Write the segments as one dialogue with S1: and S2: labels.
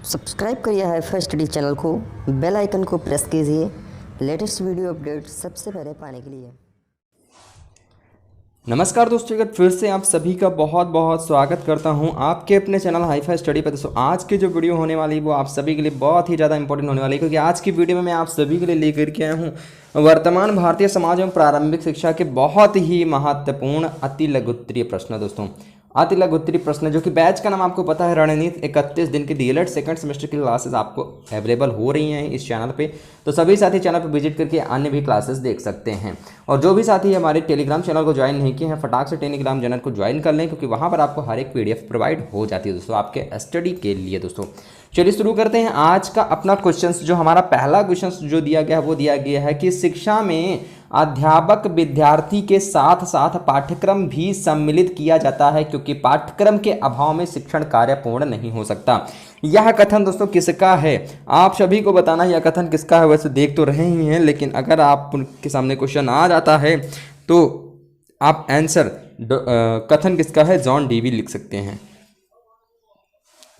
S1: Subscribe करिए hi-fi study channel को, bell icon को प्रेस कीजिए लेटेस्ट वीडियो अपडेट सबसे पहले पाने के लिए।
S2: नमस्कार दोस्तों, एक फिर से आप सभी का बहुत बहुत स्वागत करता हूं आपके अपने चैनल हाईफाई स्टडी पर। दोस्तों आज की जो वीडियो होने वाली है वो आप सभी के लिए बहुत ही ज़्यादा इंपॉर्टेंट होने वाली है, क्योंकि आज की वीडियो में मैं आप सभी के लिए लेकर के आया हूं वर्तमान भारतीय समाज एवं प्रारंभिक शिक्षा के बहुत ही महत्वपूर्ण अति लघुत्तरीय प्रश्न। दोस्तों अति लघुत्तरीय प्रश्न जो कि बैच का नाम आपको पता है रणनीति, 31 दिन की डीएलएड सेकंड सेमेस्टर की क्लासेस आपको अवेलेबल हो रही हैं इस चैनल पे। तो सभी साथी चैनल पर विजिट करके अन्य भी क्लासेस देख सकते हैं। और जो भी साथी हमारे टेलीग्राम चैनल को ज्वाइन नहीं किए हैं, फटाक से टेलीग्राम चैनल को ज्वाइन कर लें, क्योंकि वहाँ पर आपको हर एक पीडीएफ प्रोवाइड हो जाती है दोस्तों आपके स्टडी के लिए। दोस्तों चलिए शुरू करते हैं आज का अपना क्वेश्चन। जो हमारा पहला क्वेश्चन जो दिया गया है वो दिया गया है कि शिक्षा में अध्यापक विद्यार्थी के साथ साथ पाठ्यक्रम भी सम्मिलित किया जाता है, क्योंकि पाठ्यक्रम के अभाव में शिक्षण कार्य पूर्ण नहीं हो सकता। यह कथन दोस्तों किसका है, आप सभी को बताना यह कथन किसका है। वैसे देख तो रहे ही हैं, लेकिन अगर आपके सामने क्वेश्चन आ जाता है तो आप आंसर कथन किसका है जॉन डीवी लिख सकते हैं।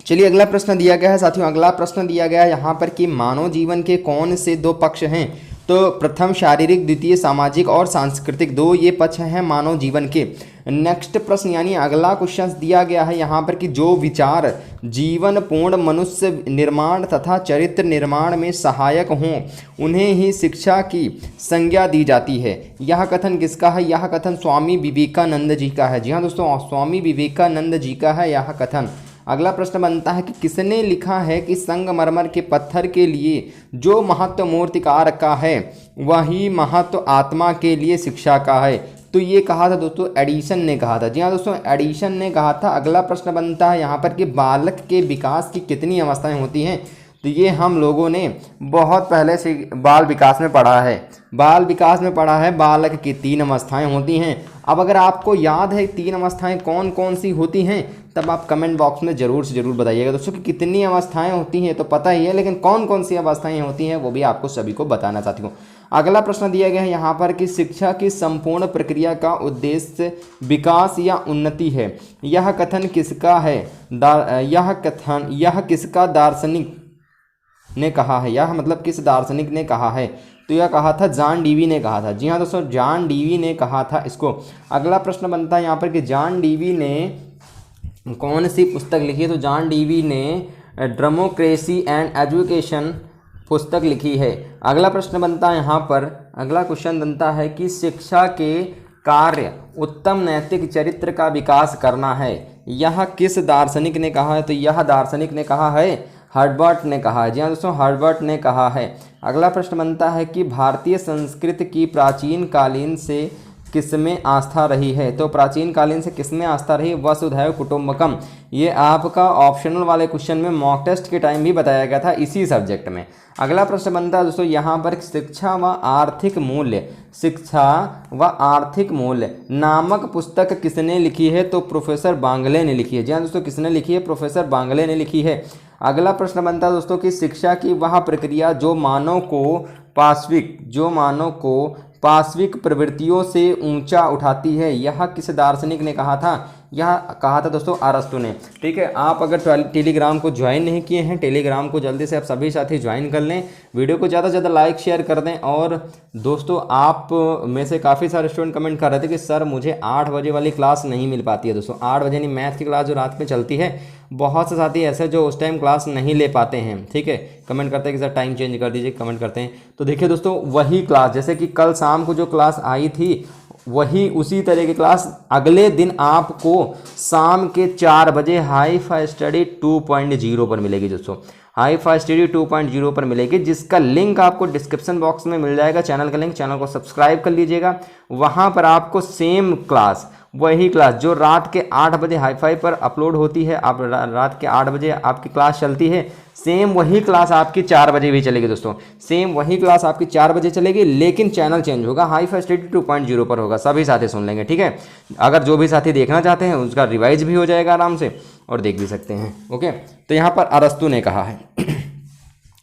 S2: चलिए अगला प्रश्न दिया गया है साथियों। अगला प्रश्न दिया गया है यहाँ पर कि मानव जीवन के कौन से दो पक्ष हैं। तो प्रथम शारीरिक, द्वितीय सामाजिक और सांस्कृतिक, दो ये पक्ष हैं मानव जीवन के। नेक्स्ट प्रश्न यानी अगला क्वेश्चन दिया गया है यहाँ पर कि जो विचार जीवन पूर्ण मनुष्य निर्माण तथा चरित्र निर्माण में सहायक हों उन्हें ही शिक्षा की संज्ञा दी जाती है। यह कथन किसका है, यह कथन स्वामी विवेकानंद जी का है। जी हाँ दोस्तों, स्वामी विवेकानंद जी का है यह कथन। अगला प्रश्न बनता है कि किसने लिखा है कि संगमरमर के पत्थर के लिए जो महत्व मूर्तिकार का है वही महत्व आत्मा के लिए शिक्षा का है। तो ये कहा था दोस्तों एडिसन ने कहा था। जी हाँ दोस्तों, एडिसन ने कहा था। अगला प्रश्न बनता है यहाँ पर कि बालक के विकास की कितनी अवस्थाएं होती हैं। तो ये हम लोगों ने बहुत पहले से बाल विकास में पढ़ा है। बाल विकास में पढ़ा है बालक की 3 अवस्थाएं होती हैं। अब अगर आपको याद है 3 अवस्थाएं कौन कौन सी होती हैं, तब आप कमेंट बॉक्स में ज़रूर से ज़रूर बताइएगा दोस्तों कि कितनी अवस्थाएं होती हैं तो पता ही है, लेकिन कौन कौन सी अवस्थाएं होती हैं वो भी आपको सभी को बताना चाहती हूँ। अगला प्रश्न दिया गया है यहाँ पर कि शिक्षा की संपूर्ण प्रक्रिया का उद्देश्य विकास या उन्नति है। यह कथन किसका है, यह किसका दार्शनिक ने कहा है। यह मतलब किस दार्शनिक ने कहा है। तो यह कहा था जॉन डीवी ने कहा था। जी हाँ दोस्तों, जॉन डीवी ने कहा था इसको। अगला प्रश्न बनता है यहाँ पर कि जॉन डीवी ने कौन सी पुस्तक लिखी है। तो जॉन डीवी ने डेमोक्रेसी एंड एजुकेशन पुस्तक लिखी है। अगला प्रश्न बनता है यहाँ पर, अगला क्वेश्चन बनता है कि शिक्षा के कार्य उत्तम नैतिक चरित्र का विकास करना है। यह किस दार्शनिक ने कहा है। तो यह दार्शनिक ने कहा है हर्बर्ट ने कहा है। जी हाँ दोस्तों, हर्बर्ट ने कहा है। अगला प्रश्न बनता है कि भारतीय संस्कृति की प्राचीन कालीन से किसमें आस्था रही है। तो प्राचीन कालीन से किसमें आस्था रही, वसुधैव कुटुंबकम। ये आपका ऑप्शनल वाले क्वेश्चन में मॉक टेस्ट के टाइम भी बताया गया था इसी सब्जेक्ट में। अगला प्रश्न बनता है दोस्तों यहाँ पर शिक्षा व आर्थिक मूल्य, शिक्षा व आर्थिक मूल्य नामक पुस्तक किसने लिखी है। तो प्रोफेसर बांगले ने लिखी है। जी हाँ दोस्तों, किसने लिखी है, प्रोफेसर बांगले ने लिखी है। अगला प्रश्न बनता है दोस्तों कि शिक्षा की वह प्रक्रिया जो मानव को पाश्विक प्रवृत्तियों से ऊंचा उठाती है। यह किस दार्शनिक ने कहा था, यह कहा था दोस्तों अरस्तु ने। ठीक है, आप अगर टेलीग्राम को ज्वाइन नहीं किए हैं, टेलीग्राम को जल्दी से आप सभी साथी ज्वाइन कर लें, वीडियो को ज़्यादा से ज़्यादा लाइक शेयर कर दें। और दोस्तों आप में से काफ़ी सारे स्टूडेंट कमेंट कर रहे थे कि सर मुझे 8 बजे वाली क्लास नहीं मिल पाती है। दोस्तों 8 बजे नहीं, मैथ की क्लास जो रात में चलती है, बहुत से साथी ऐसे जो उस टाइम क्लास नहीं ले पाते हैं। ठीक है, कमेंट करते हैं कि सर टाइम चेंज कर दीजिए, कमेंट करते हैं। तो देखिए दोस्तों, वही क्लास जैसे कि कल शाम को जो क्लास आई थी वही उसी तरह की क्लास अगले दिन आपको शाम के 4 बजे हाईफाई स्टडी 2.0 पर मिलेगी दोस्तों। हाईफाई स्टडी 2.0 पर मिलेगी, जिसका लिंक आपको डिस्क्रिप्शन बॉक्स में मिल जाएगा। चैनल का लिंक, चैनल को सब्सक्राइब कर लीजिएगा। वहाँ पर आपको सेम क्लास, वही क्लास जो रात के 8 बजे हाईफाई पर अपलोड होती है, आप रात के 8 बजे आपकी क्लास चलती है, सेम वही क्लास आपकी 4 बजे भी चलेगी दोस्तों। सेम वही क्लास आपकी 4 बजे चलेगी, लेकिन चैनल चेंज होगा, हाईफाई स्टडी 2.0 पर होगा। सभी साथी सुन लेंगे। ठीक है, अगर जो भी साथी देखना चाहते हैं उसका रिवाइज भी हो जाएगा आराम से और देख भी सकते हैं। ओके, तो यहाँ पर अरस्तु ने कहा है।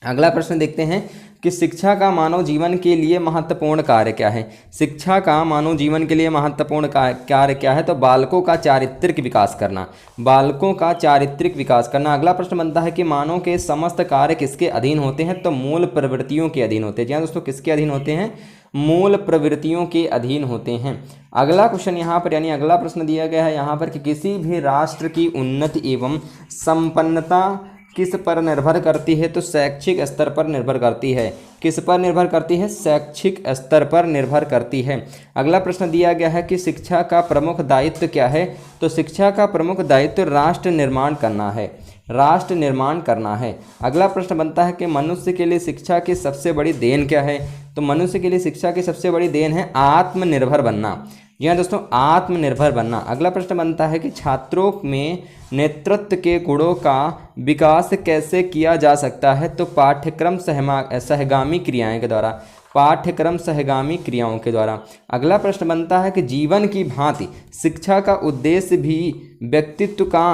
S2: अगला प्रश्न देखते हैं कि शिक्षा का मानव जीवन के लिए महत्वपूर्ण कार्य क्या है। शिक्षा का मानव जीवन के लिए महत्वपूर्ण कार्य क्या है, तो बालकों का चारित्रिक विकास करना, बालकों का चारित्रिक विकास करना। अगला प्रश्न बनता है कि मानव के समस्त कार्य किसके अधीन होते हैं, तो मूल प्रवृत्तियों के अधीन होते हैं। जी हाँ दोस्तों, किसके अधीन होते हैं, मूल प्रवृत्तियों के अधीन होते हैं। अगला क्वेश्चन यहाँ पर यानी अगला प्रश्न दिया गया है यहाँ पर कि किसी भी राष्ट्र की उन्नति एवं संपन्नता किस पर निर्भर करती है, तो शैक्षिक स्तर पर निर्भर करती है। किस पर निर्भर करती है, शैक्षिक स्तर पर निर्भर करती है। अगला प्रश्न दिया गया है कि शिक्षा का प्रमुख दायित्व क्या है, तो शिक्षा का प्रमुख दायित्व राष्ट्र निर्माण करना है, राष्ट्र निर्माण करना है। अगला प्रश्न बनता है कि मनुष्य के लिए शिक्षा की सबसे बड़ी देन क्या है, तो मनुष्य के लिए शिक्षा की सबसे बड़ी देन है आत्मनिर्भर बनना। जी हाँ दोस्तों, आत्मनिर्भर बनना। अगला प्रश्न बनता है कि छात्रों में नेतृत्व के गुणों का विकास कैसे किया जा सकता है, तो पाठ्यक्रम सहगामी क्रियाएं के द्वारा, पाठ्यक्रम सहगामी क्रियाओं के द्वारा। अगला प्रश्न बनता है कि जीवन की भांति शिक्षा का उद्देश्य भी व्यक्तित्व का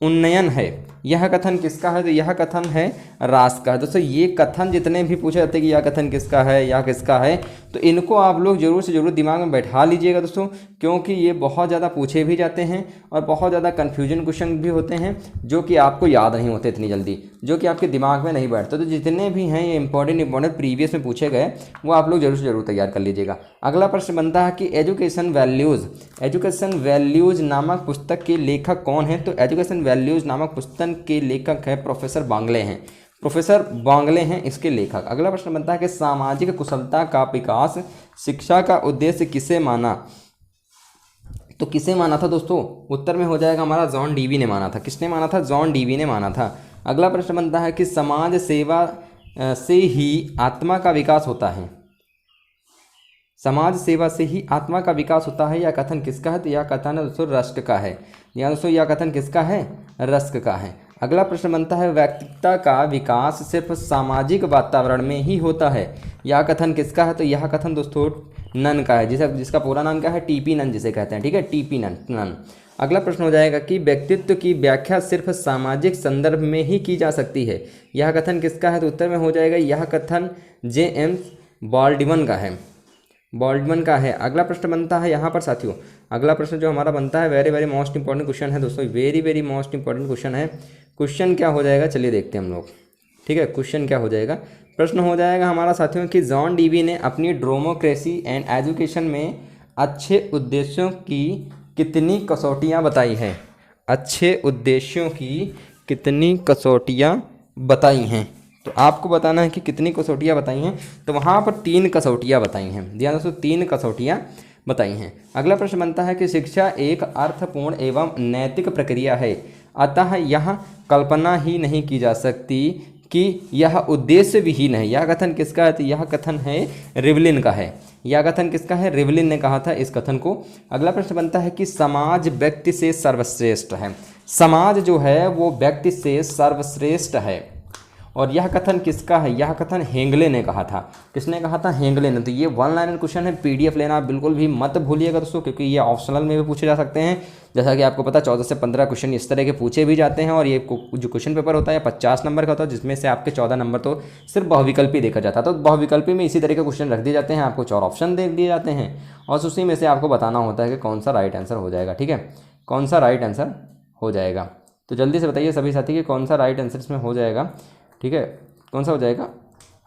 S2: उन्नयन है। यह कथन किसका है, तो यह कथन है रास का। दोस्तों ये कथन जितने भी पूछे जाते हैं कि यह कथन किसका है, यह किसका है, तो इनको आप लोग जरूर से जरूर दिमाग में बैठा लीजिएगा दोस्तों, क्योंकि ये बहुत ज़्यादा पूछे भी जाते हैं और बहुत ज़्यादा कन्फ्यूजन क्वेश्चन भी होते हैं जो कि आपको याद नहीं होते इतनी जल्दी, जो कि आपके दिमाग में नहीं बैठते। तो जितने भी हैं ये इंपॉर्टेंट प्रीवियस में पूछे गए वो आप लोग जरूर से जरूर तैयार कर लीजिएगा। अगला प्रश्न बनता है कि एजुकेशन वैल्यूज़ नामक पुस्तक के लेखक कौन है, तो एजुकेशन वैल्यूज़ नामक पुस्तक के लेखक है प्रोफेसर बांगले हैं, प्रोफेसर बांगले हैं इसके लेखक। अगला प्रश्न बनता है कि सामाजिक कुशलता का विकास शिक्षा का उद्देश्य किसे माना, तो किसे माना था दोस्तों, उत्तर में हो जाएगा हमारा जॉन डीवी ने माना था। किसने माना था, जॉन डीवी ने माना था। अगला प्रश्न बनता है कि समाज सेवा से ही आत्मा का विकास होता है, समाज सेवा से ही आत्मा का विकास होता है, यह कथन किसका है, तो यह कथन है दोस्तों रस्क का है। यहाँ दोस्तों यह कथन किसका है, रस्क का है। अगला प्रश्न बनता है व्यक्तित्व का विकास सिर्फ सामाजिक वातावरण में ही होता है, यह कथन किसका है, तो यह कथन दोस्तों नन का है, जिसका पूरा नाम क्या है, टीपी नन जिसे कहते हैं, ठीक है, टीपी नन। अगला प्रश्न हो जाएगा कि व्यक्तित्व की व्याख्या सिर्फ सामाजिक संदर्भ में ही की जा सकती है, यह कथन किसका है, तो उत्तर में हो जाएगा यह कथन जेम्स बॉल्डमैन का है, बॉल्डमैन का है। अगला प्रश्न बनता है यहाँ पर साथियों, अगला प्रश्न जो हमारा बनता है वेरी मोस्ट इंपॉर्टेंट क्वेश्चन है दोस्तों, वेरी मोस्ट इंपॉर्टेंट क्वेश्चन है। क्वेश्चन क्या हो जाएगा, चलिए देखते हैं हम लोग, ठीक है। क्वेश्चन क्या हो जाएगा, प्रश्न हो जाएगा हमारा साथियों कि जॉन डीवी ने अपनी डेमोक्रेसी एंड एजुकेशन में अच्छे उद्देश्यों की कितनी कसौटियाँ बताई हैं, अच्छे उद्देश्यों की कितनी कसौटियाँ बताई हैं, तो आपको बताना है कि कितनी कसौटियाँ बताई हैं, तो वहाँ पर 3 कसौटियाँ बताई हैं। ध्यान दोस्तों 3 कसौटियाँ बताई हैं। अगला प्रश्न बनता है कि शिक्षा एक अर्थपूर्ण एवं नैतिक प्रक्रिया है, अतः यह कल्पना ही नहीं की जा सकती कि यह उद्देश्य विहीन है, यह कथन किसका है, तो यह कथन है रिवलिन का है, यह कथन किसका है, रिवलिन ने कहा था इस कथन को। अगला प्रश्न बनता है कि समाज व्यक्ति से सर्वश्रेष्ठ है, समाज जो है वो व्यक्ति से सर्वश्रेष्ठ है, और यह कथन किसका है, यह कथन हेंगले ने कहा था। किसने कहा था, हेंगले ने। तो ये 1 लाइनर क्वेश्चन है, पीडीएफ लेना आप बिल्कुल भी मत भूलिएगा दोस्तों, क्योंकि ये ऑप्शनल में भी पूछे जा सकते हैं। जैसा कि आपको पता 14 से 15 क्वेश्चन इस तरह के पूछे भी जाते हैं, और ये जो क्वेश्चन पेपर होता है 50 नंबर का होता है, जिसमें से आपके 14 नंबर तो सिर्फ बहुविकल्पी देखा जाता है। तो बहुविकल्पी में इसी तरह के क्वेश्चन रख दिए जाते हैं, आपको 4 ऑप्शन दे दिए जाते हैं, और उसी में से आपको बताना होता है कि कौन सा राइट आंसर हो जाएगा, ठीक है, कौन सा राइट आंसर हो जाएगा। तो जल्दी से बताइए सभी साथी कि कौन सा राइट आंसर इसमें हो जाएगा, ठीक है, कौन सा हो जाएगा।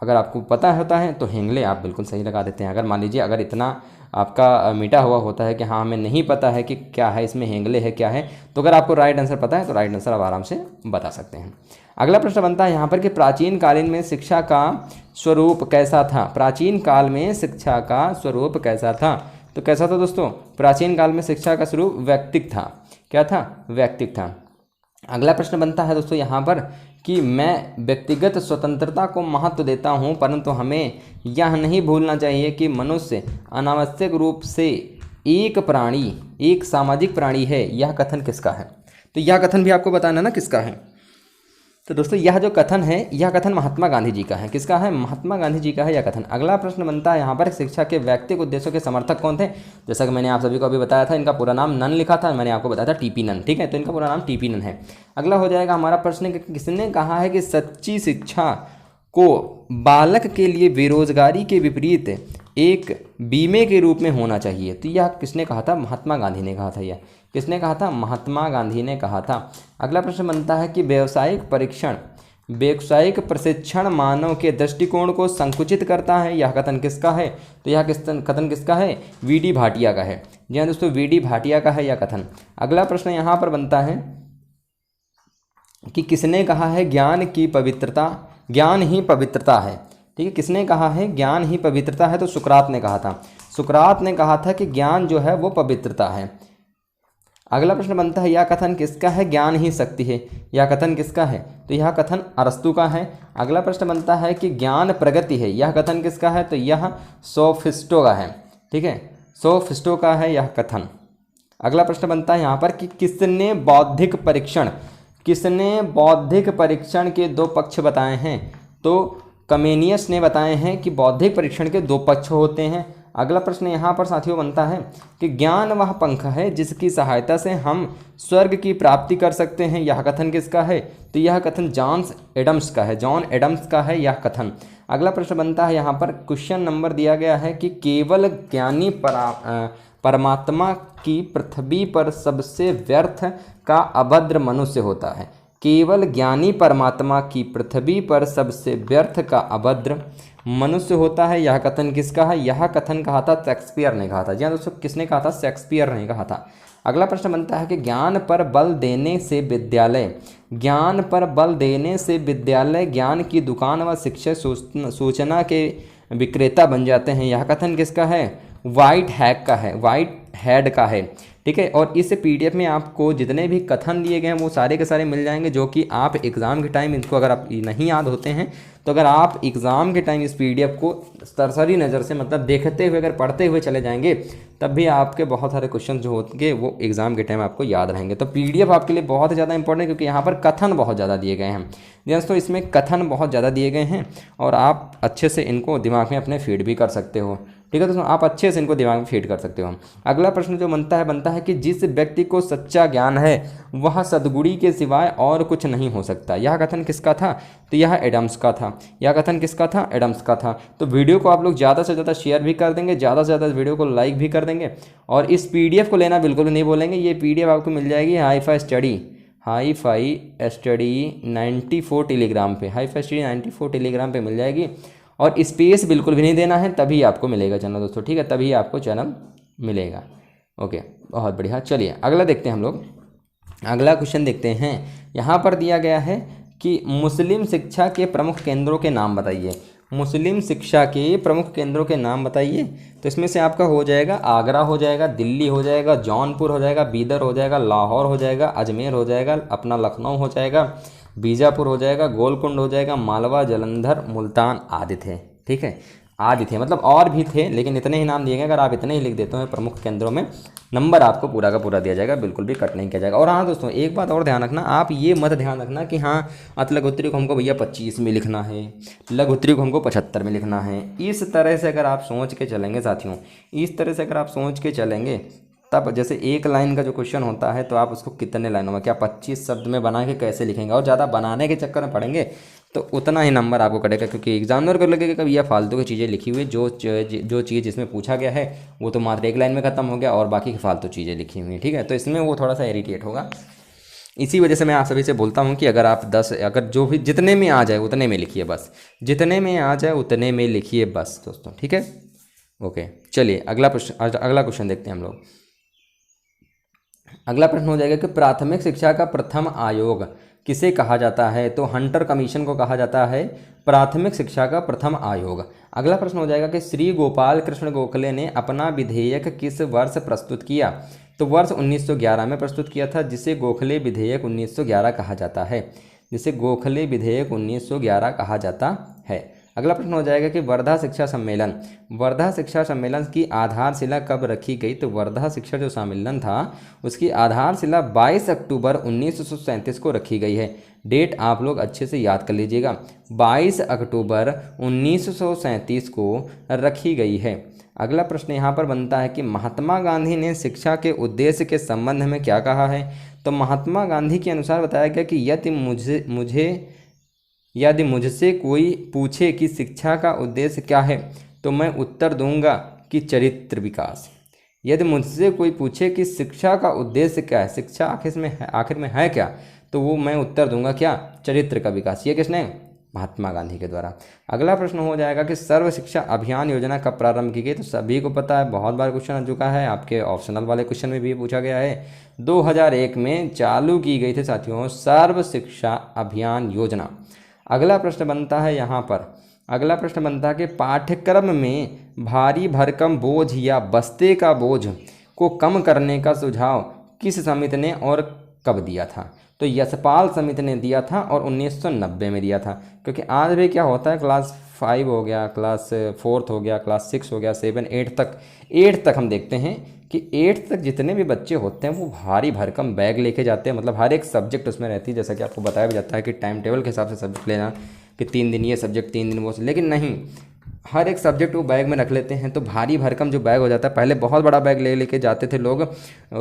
S2: अगर आपको पता होता है तो हेंगले आप बिल्कुल सही लगा देते हैं। अगर मान लीजिए अगर इतना आपका मीठा हुआ होता है कि हाँ हमें नहीं पता है कि क्या है इसमें, हेंगले है क्या है, तो अगर आपको राइट आंसर पता है तो राइट आंसर आप आराम से बता सकते हैं। अगला प्रश्न बनता है यहाँ पर कि प्राचीन कालीन में शिक्षा का स्वरूप कैसा था, प्राचीन काल में शिक्षा का स्वरूप कैसा था, तो कैसा था दोस्तों, प्राचीन काल में शिक्षा का स्वरूप वैयक्तिक था। क्या था, वैयक्तिक था। अगला प्रश्न बनता है दोस्तों यहाँ पर कि मैं व्यक्तिगत स्वतंत्रता को महत्व देता हूँ, परंतु हमें यह नहीं भूलना चाहिए कि मनुष्य अनावश्यक रूप से एक सामाजिक प्राणी है, यह कथन किसका है, तो यह कथन भी आपको बताना ना किसका है। तो दोस्तों यह जो कथन है, यह कथन महात्मा गांधी जी का है। किसका है, महात्मा गांधी जी का है यह कथन। अगला प्रश्न बनता है यहाँ पर शिक्षा के व्यक्तिगत उद्देश्यों के समर्थक कौन थे, जैसा कि मैंने आप सभी को अभी बताया था, इनका पूरा नाम नन लिखा था, मैंने आपको बताया था टीपी नन, ठीक है, तो इनका पूरा नाम टीपी नन है। अगला हो जाएगा हमारा प्रश्न कि किसने कहा है कि सच्ची शिक्षा को बालक के लिए बेरोजगारी के विपरीत एक बीमे के रूप में होना चाहिए। तो यह किसने कहा था? महात्मा गांधी ने कहा था। यह किसने कहा था? महात्मा गांधी ने कहा था। अगला प्रश्न बनता है कि व्यावसायिक प्रशिक्षण मानव के दृष्टिकोण को संकुचित करता है। यह कथन किसका है? तो यह कथन किसका है? वी.डी. भाटिया का है। जी हाँ दोस्तों, वी.डी. भाटिया का है यह कथन। अगला प्रश्न यहाँ पर बनता है कि किसने कहा है ज्ञान ही पवित्रता है। ठीक है, किसने कहा है ज्ञान ही पवित्रता है? तो सुकरात ने कहा था। सुकरात ने कहा था कि ज्ञान जो है वो पवित्रता है। अगला प्रश्न बनता है यह कथन किसका है? ज्ञान ही शक्ति है। यह कथन किसका है? तो यह कथन अरस्तु का है। अगला प्रश्न बनता है कि ज्ञान प्रगति है। यह कथन किसका है? तो यह सोफिस्टो का है। ठीक है, सोफिस्टो का है यह कथन। अगला प्रश्न बनता है यहाँ पर कि किसने बौद्धिक परीक्षण के दो पक्ष बताए हैं? तो कमेनियस ने बताए हैं कि बौद्धिक परीक्षण के दो पक्ष होते हैं। अगला प्रश्न यहाँ पर साथियों बनता है कि ज्ञान वह पंख है जिसकी सहायता से हम स्वर्ग की प्राप्ति कर सकते हैं। यह कथन किसका है? तो यह कथन जॉन एडम्स का है यह कथन। अगला प्रश्न बनता है यहाँ पर, क्वेश्चन नंबर दिया गया है कि केवल ज्ञानी परमात्मा की पृथ्वी पर सबसे व्यर्थ का अभद्र मनुष्य होता है। केवल ज्ञानी परमात्मा की पृथ्वी पर सबसे व्यर्थ का अभद्र मनुष्य होता है। यह कथन किसका है? यह कथन कहा था शेक्सपियर ने कहा था। जी हाँ दोस्तों, किसने कहा था? शेक्सपियर ने कहा था। अगला प्रश्न बनता है कि ज्ञान पर बल देने से विद्यालय ज्ञान की दुकान व शिक्षा सूचना के विक्रेता बन जाते हैं। यह कथन किसका है? वाइट हेड का है। ठीक है, और इस पीडीएफ में आपको जितने भी कथन दिए गए हैं वो सारे के सारे मिल जाएंगे, जो कि आप एग्ज़ाम के टाइम इनको अगर आप नहीं याद होते हैं तो अगर आप एग्ज़ाम के टाइम इस पीडीएफ को सरसरी नज़र से मतलब देखते हुए अगर पढ़ते हुए चले जाएंगे तब भी आपके बहुत सारे क्वेश्चन जो होंगे वो एग्ज़ाम के टाइम आपको याद रहेंगे। तो पीडीएफ आपके लिए बहुत ज़्यादा इंपॉर्टेंट है क्योंकि यहाँ पर कथन बहुत ज़्यादा दिए गए हैं। दोस्तों इसमें कथन बहुत ज़्यादा दिए गए हैं और आप अच्छे से इनको दिमाग में अपने फीड भी कर सकते हो। ठीक है दोस्तों, आप अच्छे से इनको दिमाग में फीड कर सकते हो। अगला प्रश्न जो बनता है कि जिस व्यक्ति को सच्चा ज्ञान है वह सद्गुणी के सिवाय और कुछ नहीं हो सकता। यह कथन किसका था? तो यह एडम्स का था। यह कथन किसका था? एडम्स का था। तो वीडियो को आप लोग ज़्यादा से ज़्यादा शेयर भी कर देंगे, ज़्यादा से ज़्यादा वीडियो को लाइक भी कर देंगे और इस पीडीएफ को लेना बिल्कुल नहीं बोलेंगे। ये पीडीएफ आपको मिल जाएगी हाईफाई स्टडी 94 टेलीग्राम पे मिल जाएगी और स्पेस बिल्कुल भी नहीं देना है, तभी आपको मिलेगा चैनल दोस्तों। ठीक है, तभी आपको चैनल मिलेगा। ओके, बहुत बढ़िया। चलिए अगला देखते हैं हम लोग। अगला क्वेश्चन देखते हैं। यहाँ पर दिया गया है कि मुस्लिम शिक्षा के प्रमुख केंद्रों के नाम बताइए। मुस्लिम शिक्षा के प्रमुख केंद्रों के नाम बताइए। तो इसमें से आपका हो जाएगा आगरा हो जाएगा, दिल्ली हो जाएगा, जौनपुर हो जाएगा, बीदर हो जाएगा, लाहौर हो जाएगा, अजमेर हो जाएगा, अपना लखनऊ हो जाएगा, बीजापुर हो जाएगा, गोलकुंड हो जाएगा, मालवा, जालंधर, मुल्तान आदि थे। ठीक है, आदि थे, मतलब और भी थे लेकिन इतने ही नाम दिए गए। अगर आप इतने ही लिख देते हो प्रमुख केंद्रों में, नंबर आपको पूरा का पूरा दिया जाएगा, बिल्कुल भी कट नहीं किया जाएगा। और हाँ दोस्तों, एक बात और ध्यान रखना, आप ये मत ध्यान रखना कि हाँ अतलघुत्री को हमको भैया 25 में लिखना है, लघुत्री को हमको 75 में लिखना है। इस तरह से अगर आप सोच के चलेंगे साथियों, इस तरह से अगर आप सोच के चलेंगे तब जैसे एक लाइन का जो क्वेश्चन होता है तो आप उसको कितने लाइनों में, क्या 25 शब्द में बना के कैसे लिखेंगे, और ज़्यादा बनाने के चक्कर में पढ़ेंगे तो उतना ही नंबर आपको कटेगा, क्योंकि एग्जामिनर को लगेगा कभी यह फालतू की चीज़ें लिखी हुई, जो चीज़ जिसमें पूछा गया है वो तो मात्र एक लाइन में ख़त्म हो गया और बाकी की फालतू चीज़ें लिखी हुई हैं। ठीक है, तो इसमें वो थोड़ा सा इरिटेट होगा। इसी वजह से मैं आप सभी से बोलता हूँ कि अगर आप 10 अगर जो भी जितने में आ जाए उतने में लिखिए बस, जितने में आ जाए उतने में लिखिए बस दोस्तों। ठीक है, ओके। चलिए अगला क्वेश्चन देखते हैं हम लोग। अगला प्रश्न हो जाएगा कि प्राथमिक शिक्षा का प्रथम आयोग किसे कहा जाता है। तो हंटर कमीशन को कहा जाता है प्राथमिक शिक्षा का प्रथम आयोग। अगला प्रश्न हो जाएगा कि श्री गोपाल कृष्ण गोखले ने अपना विधेयक किस वर्ष प्रस्तुत किया। तो वर्ष 1911 में प्रस्तुत किया था, जिसे गोखले विधेयक 1911 कहा जाता है, जिसे गोखले विधेयक 1911 कहा जाता है। अगला प्रश्न हो जाएगा कि वर्धा शिक्षा सम्मेलन की आधारशिला कब रखी गई। तो वर्धा शिक्षा जो सम्मेलन था उसकी आधारशिला 22 अक्टूबर 1937 को रखी गई है। डेट आप लोग अच्छे से याद कर लीजिएगा, 22 अक्टूबर 1937 को रखी गई है। अगला प्रश्न यहाँ पर बनता है कि महात्मा गांधी ने शिक्षा के उद्देश्य के संबंध में क्या कहा है। तो महात्मा गांधी के अनुसार बताया गया कि यदि यदि मुझसे कोई पूछे कि शिक्षा का उद्देश्य क्या है तो मैं उत्तर दूंगा कि चरित्र विकास। यदि मुझसे कोई पूछे कि शिक्षा का उद्देश्य क्या है, शिक्षा आखिर में है क्या, तो वो मैं उत्तर दूंगा क्या, चरित्र का विकास। ये किसने, महात्मा गांधी के द्वारा। अगला प्रश्न हो जाएगा कि सर्व शिक्षा अभियान योजना कब प्रारंभ की गई। तो सभी को पता है, बहुत बार क्वेश्चन आ चुका है, आपके ऑप्शनल वाले क्वेश्चन में भी पूछा गया है। 2001 में चालू की गई थी साथियों सर्व शिक्षा अभियान योजना। अगला प्रश्न बनता है यहाँ पर, अगला प्रश्न बनता है कि पाठ्यक्रम में भारी भरकम बोझ या बस्ते का बोझ को कम करने का सुझाव किस समिति ने और कब दिया था। तो यशपाल समिति ने दिया था और 1990 में दिया था। क्योंकि आज भी क्या होता है, क्लास 5 हो गया, क्लास 4 हो गया, क्लास 6 हो गया, 7 8 तक हम देखते हैं कि 8 तक जितने भी बच्चे होते हैं वो भारी भरकम बैग लेके जाते हैं। मतलब हर एक सब्जेक्ट उसमें रहती है, जैसा कि आपको बताया भी जाता है कि टाइम टेबल के हिसाब से सब्जेक्ट लेना, कि 3 दिन ये सब्जेक्ट, 3 दिन वो, लेकिन नहीं, हर एक सब्जेक्ट वो बैग में रख लेते हैं। तो भारी भरकम जो बैग हो जाता है, पहले बहुत बड़ा बैग लेके जाते थे लोग,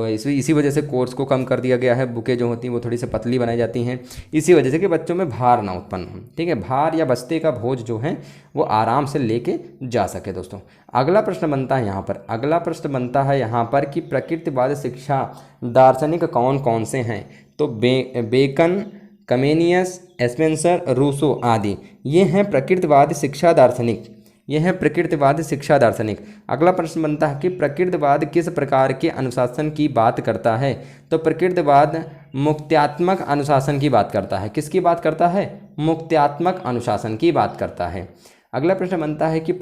S2: इसी वजह से कोर्स को कम कर दिया गया है। बुकें जो होती हैं वो थोड़ी सी पतली बनाई जाती हैं, इसी वजह से कि बच्चों में भार ना उत्पन्न हो। ठीक है, भार या बस्ते का बोझ जो है वो आराम से लेके जा सके। दोस्तों अगला प्रश्न बनता है यहाँ पर, अगला प्रश्न बनता है यहाँ पर कि प्रकृतिवाद शिक्षा दार्शनिक कौन कौन से हैं। तो बेकन, कमेनियस, स्पेंसर, रूसो आदि, ये हैं प्रकृतिवाद शिक्षा दार्शनिक, ये है प्रकृतिवाद शिक्षा दार्शनिक। अगला प्रश्न बनता है कि प्रकृतिवाद किस प्रकार के अनुशासन की बात करता है। तो प्रकृतिवाद मुक्त्यात्मक अनुशासन की बात करता है। किसकी बात करता है, मुक्त्यात्मक अनुशासन की बात करता है। अगला प्रश्न बनता है कि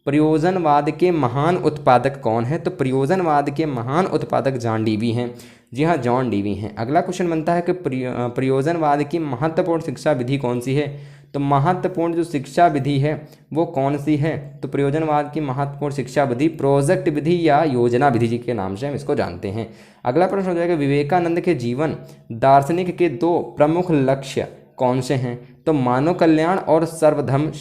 S2: प्रयोजनवाद के महान उत्पादक कौन है। तो प्रयोजनवाद के महान उत्पादक जॉन डीवी हैं। जी हाँ, जॉन डीवी हैं। अगला क्वेश्चन बनता है कि प्रयोजनवाद की महत्वपूर्ण शिक्षा विधि कौन सी है। तो महत्वपूर्ण जो शिक्षा विधि है वो कौन सी है। तो प्रयोजनवाद की महत्वपूर्ण शिक्षा विधि प्रोजेक्ट विधि या योजना विधि जी के नाम से हम इसको जानते हैं। अगला प्रश्न हो जाएगा विवेकानंद के जीवन दार्शनिक के 2 प्रमुख लक्ष्य कौन से हैं। तो मानव कल्याण और सर्वधर्म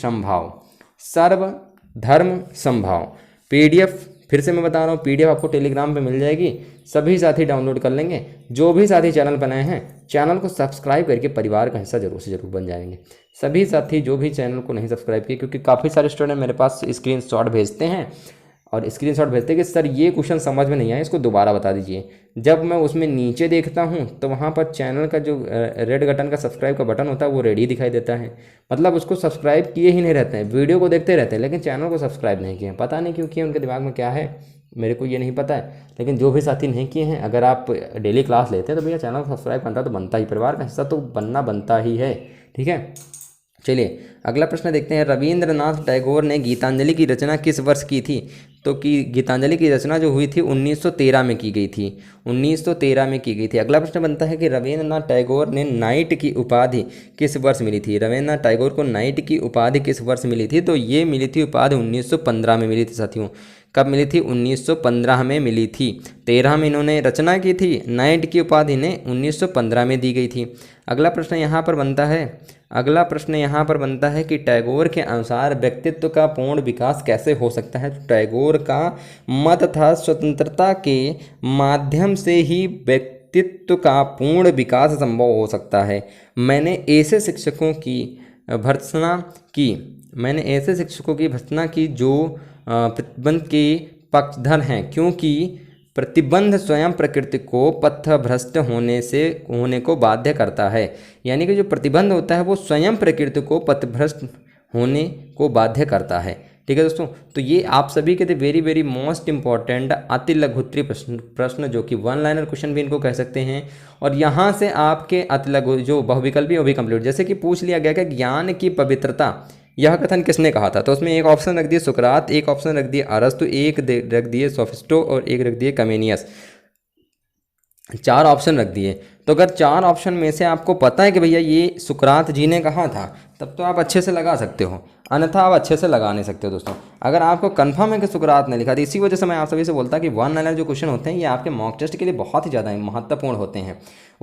S2: समभाव। पीडीएफ फिर से मैं बता रहा हूँ, पीडीएफ आपको टेलीग्राम पे मिल जाएगी, सभी साथी डाउनलोड कर लेंगे। जो भी साथी चैनल पर नए हैं, चैनल को सब्सक्राइब करके परिवार का हिस्सा जरूर से जरूर बन जाएंगे। सभी साथी जो भी चैनल को नहीं सब्सक्राइब किए, क्योंकि काफ़ी सारे स्टूडेंट मेरे पास स्क्रीनशॉट भेजते हैं और स्क्रीनशॉट भेजते हैं कि सर ये क्वेश्चन समझ में नहीं आया, इसको दोबारा बता दीजिए। जब मैं उसमें नीचे देखता हूँ तो वहाँ पर चैनल का जो रेड बटन का सब्सक्राइब का बटन होता है वो रेडी दिखाई देता है। मतलब उसको सब्सक्राइब किए ही नहीं रहते हैं, वीडियो को देखते रहते हैं लेकिन चैनल को सब्सक्राइब नहीं किए हैं। पता नहीं क्यों किए, उनके दिमाग में क्या है, मेरे को ये नहीं पता है। लेकिन जो भी साथी नहीं किए हैं, अगर आप डेली क्लास लेते हैं तो भैया चैनल को सब्सक्राइब करना तो बनता ही, परिवार का हिस्सा तो बनता ही है। ठीक है, चलिए अगला प्रश्न देखते हैं। रविंद्रनाथ टैगोर ने गीतांजलि की रचना किस वर्ष की थी। तो कि गीतांजलि की रचना जो हुई थी 1913 में की गई थी, 1913 में की गई थी। अगला प्रश्न बनता है कि रविंद्रनाथ टैगोर ने नाइट की उपाधि किस वर्ष मिली थी। रविंद्रनाथ टैगोर को नाइट की उपाधि किस वर्ष मिली थी। तो ये मिली थी उपाधि 1915 में मिली थी साथियों। कब मिली थी, 1915 में मिली थी। 13 में इन्होंने रचना की थी, नाइट की उपाधि ने 1915 में दी गई थी। अगला प्रश्न यहाँ पर बनता है, अगला प्रश्न यहाँ पर बनता है कि टैगोर के अनुसार व्यक्तित्व का पूर्ण विकास कैसे हो सकता है। टैगोर का मत था स्वतंत्रता के माध्यम से ही व्यक्तित्व का पूर्ण विकास संभव हो सकता है। मैंने ऐसे शिक्षकों की भर्त्सना की जो प्रतिबंध के पक्षधर हैं, क्योंकि प्रतिबंध स्वयं प्रकृति को पथभ्रष्ट होने को बाध्य करता है। यानी कि जो प्रतिबंध होता है वो स्वयं प्रकृति को पथभ्रष्ट होने को बाध्य करता है। ठीक है दोस्तों, तो ये आप सभी के लिए वेरी वेरी मोस्ट इंपॉर्टेंट अति लघुत्तरीय प्रश्न जो कि 1 लाइनर क्वेश्चन भी इनको कह सकते हैं। और यहाँ से आपके अति लघु जो बहुविकल्पी वो भी कंप्लीट, जैसे कि पूछ लिया गया कि ज्ञान की पवित्रता यह कथन किसने कहा था। तो उसमें एक ऑप्शन रख दिए सुकरात, एक ऑप्शन रख दिए अरस्तु, एक रख दिए सोफिस्टो और एक रख दिए कमेनियस। 4 ऑप्शन रख दिए। तो अगर 4 ऑप्शन में से आपको पता है कि भैया ये सुकरात जी ने कहा था, तब तो आप अच्छे से लगा सकते हो, अन्यथा आप अच्छे से लगा नहीं सकते हो दोस्तों। अगर आपको कंफर्म है कि सुकरात ने लिखा था, इसी वजह से मैं आप सभी से बोलता कि 1 लाइनर जो क्वेश्चन होते हैं ये आपके मॉक टेस्ट के लिए बहुत ही ज़्यादा महत्वपूर्ण होते हैं।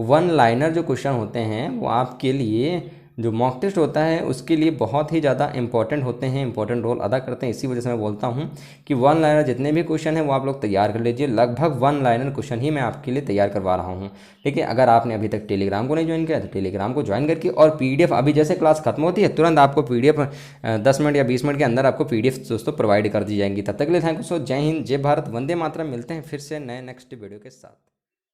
S2: 1 लाइनर जो क्वेश्चन होते हैं वो आपके लिए जो मॉक टेस्ट होता है उसके लिए बहुत ही ज़्यादा इंपॉर्टेंट होते हैं, इंपॉर्टेंट रोल अदा करते हैं। इसी वजह से मैं बोलता हूँ कि वन लाइनर जितने भी क्वेश्चन हैं वो आप लोग तैयार कर लीजिए। लगभग वन लाइनर क्वेश्चन ही मैं आपके लिए तैयार करवा रहा हूँ, ठीक है। अगर आपने अभी तक टेलीग्राम को नहीं ज्वाइन किया तो टेलीग्राम को ज्वाइन करके, और PDF अभी जैसे क्लास खत्म होती है तुरंत आपको PDF 10 मिनट या 20 मिनट के अंदर आपको PDF दोस्तों प्रोवाइड कर दी जाएंगी। तब तक के लिए थैंक यू। सो जय हिंद, जय भारत, वंदे मातरम। मिलते हैं फिर से नए नेक्स्ट वीडियो के साथ।